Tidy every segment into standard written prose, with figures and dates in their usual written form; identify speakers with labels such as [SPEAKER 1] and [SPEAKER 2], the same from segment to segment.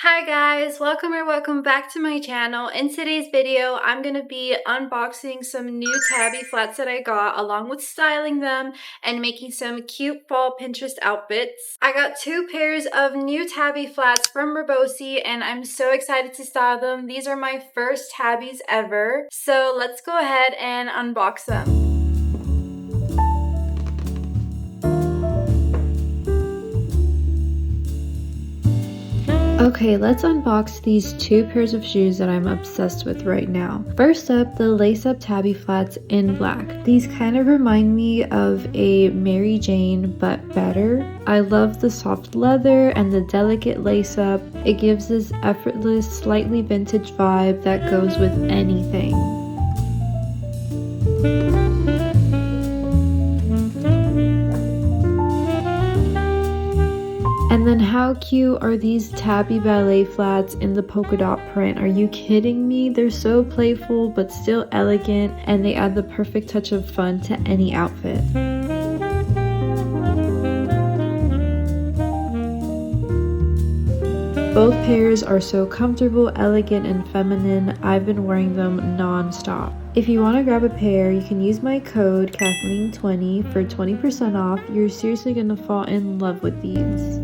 [SPEAKER 1] Hi guys, welcome back to my channel. In today's video, I'm going to be unboxing some new tabby flats that I got, along with styling them and making some cute fall Pinterest outfits. I got two pairs of new tabby flats from Raboesy and I'm so excited to style them. These are my first tabbies ever. So let's go ahead and unbox them. Okay, let's unbox these two pairs of shoes that I'm obsessed with right now. First up, the lace-up tabby flats in black. These kind of remind me of a Mary Jane, but better. I love the soft leather and the delicate lace-up. It gives this effortless, slightly vintage vibe that goes with anything. And then how cute are these tabby ballet flats in the polka dot print? Are you kidding me? They're so playful but still elegant, and they add the perfect touch of fun to any outfit. Both pairs are so comfortable, elegant, and feminine. I've been wearing them non-stop. If you want to grab a pair, you can use my code Kathleen20 for 20% off. You're seriously gonna fall in love with these.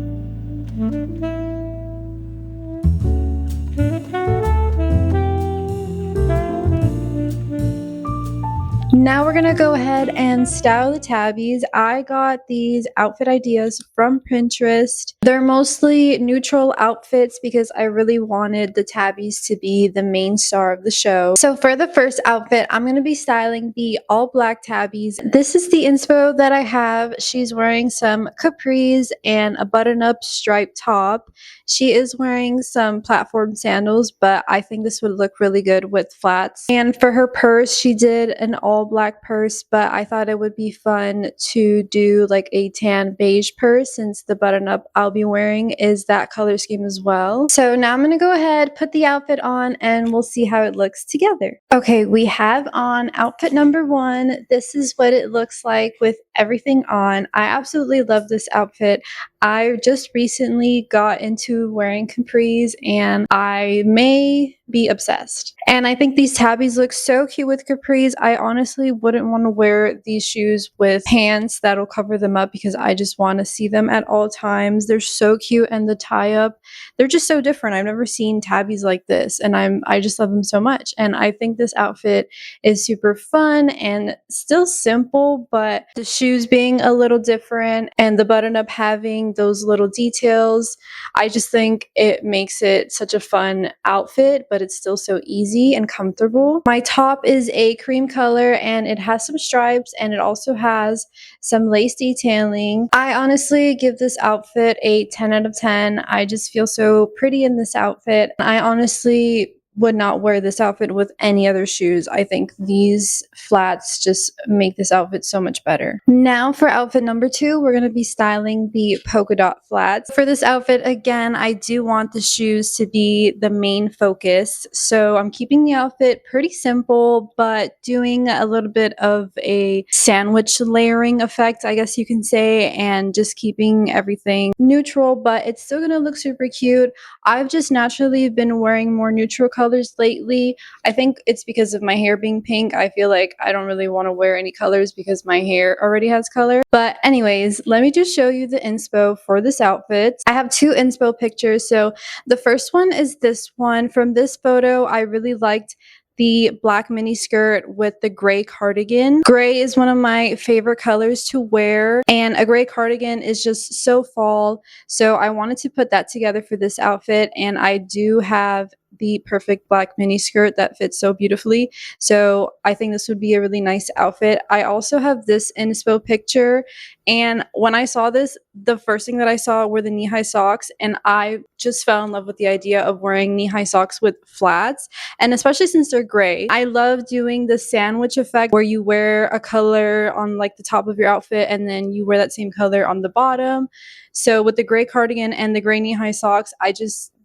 [SPEAKER 1] Now we're gonna go ahead and style the tabbies. I got these outfit ideas from Pinterest. They're mostly neutral outfits because I really wanted the tabbies to be the main star of the show. So for the first outfit, I'm gonna be styling the all black tabbies. This is the inspo that I have. She's wearing some capris and a button-up striped top. She is wearing some platform sandals, but I think this would look really good with flats. And for her purse, she did an all black purse, but I thought it would be fun to do like a tan beige purse since the button up I'll be wearing is that color scheme as well. So now I'm gonna go ahead, put the outfit on, and we'll see how it looks together. Okay, we have on outfit number one. This is what it looks like with everything on. I absolutely love this outfit. I just recently got into wearing capris and I may be obsessed. And I think these tabbies look so cute with capris. I honestly wouldn't want to wear these shoes with pants that'll cover them up because I just want to see them at all times. They're so cute, and the tie up, they're just so different. I've never seen tabbies like this, and I just love them so much. And I think this outfit is super fun and still simple, but the shoes being a little different and the button up having those little details, I just think it makes it such a fun outfit, but it's still so easy and comfortable. My top is a cream color and it has some stripes and it also has some lace detailing. I honestly give this outfit a 10 out of 10. I just feel so pretty in this outfit. I honestly would not wear this outfit with any other shoes. I think these flats just make this outfit so much better. Now for outfit number two, we're going to be styling the polka dot flats. For this outfit, again, I do want the shoes to be the main focus. So I'm keeping the outfit pretty simple, but doing a little bit of a sandwich layering effect, I guess you can say, and just keeping everything neutral, but it's still going to look super cute. I've just naturally been wearing more neutral colors lately. I think it's because of my hair being pink. I feel like I don't really want to wear any colors because my hair already has color. But anyways, let me just show you the inspo for this outfit. I have two inspo pictures. So the first one is this one. From this photo, I really liked the black mini skirt with the gray cardigan. Gray is one of my favorite colors to wear, and a gray cardigan is just so fall. So I wanted to put that together for this outfit, and I do have the perfect black mini skirt that fits so beautifully. So I think this would be a really nice outfit. I also have this inspo picture, and when I saw this, the first thing that I saw were the knee-high socks, and I just fell in love with the idea of wearing knee-high socks with flats, and especially since they're gray. I love doing the sandwich effect where you wear a color on like the top of your outfit and then you wear that same color on the bottom. So with the gray cardigan and the gray knee-high socks,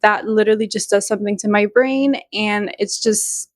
[SPEAKER 1] that literally just does something to my brain, and it's just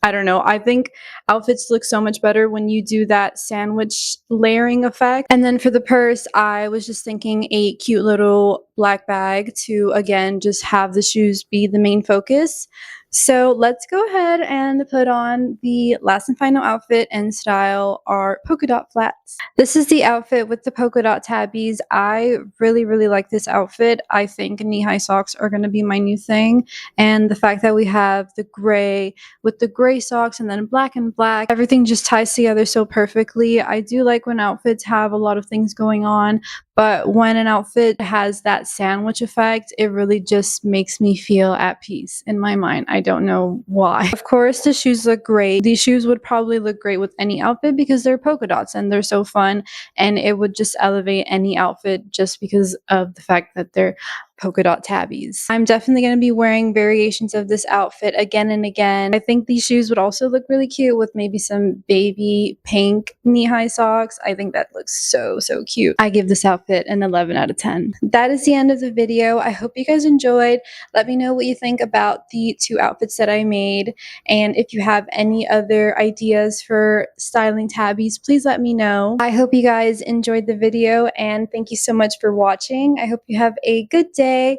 [SPEAKER 1] I don't know. I think outfits look so much better when you do that sandwich layering effect. And then for the purse, I was just thinking a cute little black bag to, again, just have the shoes be the main focus. So let's go ahead and put on the last and final outfit and style our polka dot flats. This is the outfit with the polka dot tabbies. I really, really like this outfit. I think knee-high socks are going to be my new thing. And the fact that we have the gray with the gray socks and then black and black, everything just ties together so perfectly. I do like when outfits have a lot of things going on, but when an outfit has that sandwich effect, it really just makes me feel at peace in my mind. I don't know why. Of course, the shoes look great. These shoes would probably look great with any outfit because they're polka dots and they're so fun, and it would just elevate any outfit just because of the fact that they're polka dot tabbies. I'm definitely going to be wearing variations of this outfit again and again. I think these shoes would also look really cute with maybe some baby pink knee-high socks. I think that looks so, so cute. I give this outfit an 11 out of 10. That is the end of the video. I hope you guys enjoyed. Let me know what you think about the 2 outfits that I made. And if you have any other ideas for styling tabbies, please let me know. I hope you guys enjoyed the video, and thank you so much for watching. I hope you have a good day.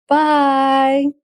[SPEAKER 1] Bye.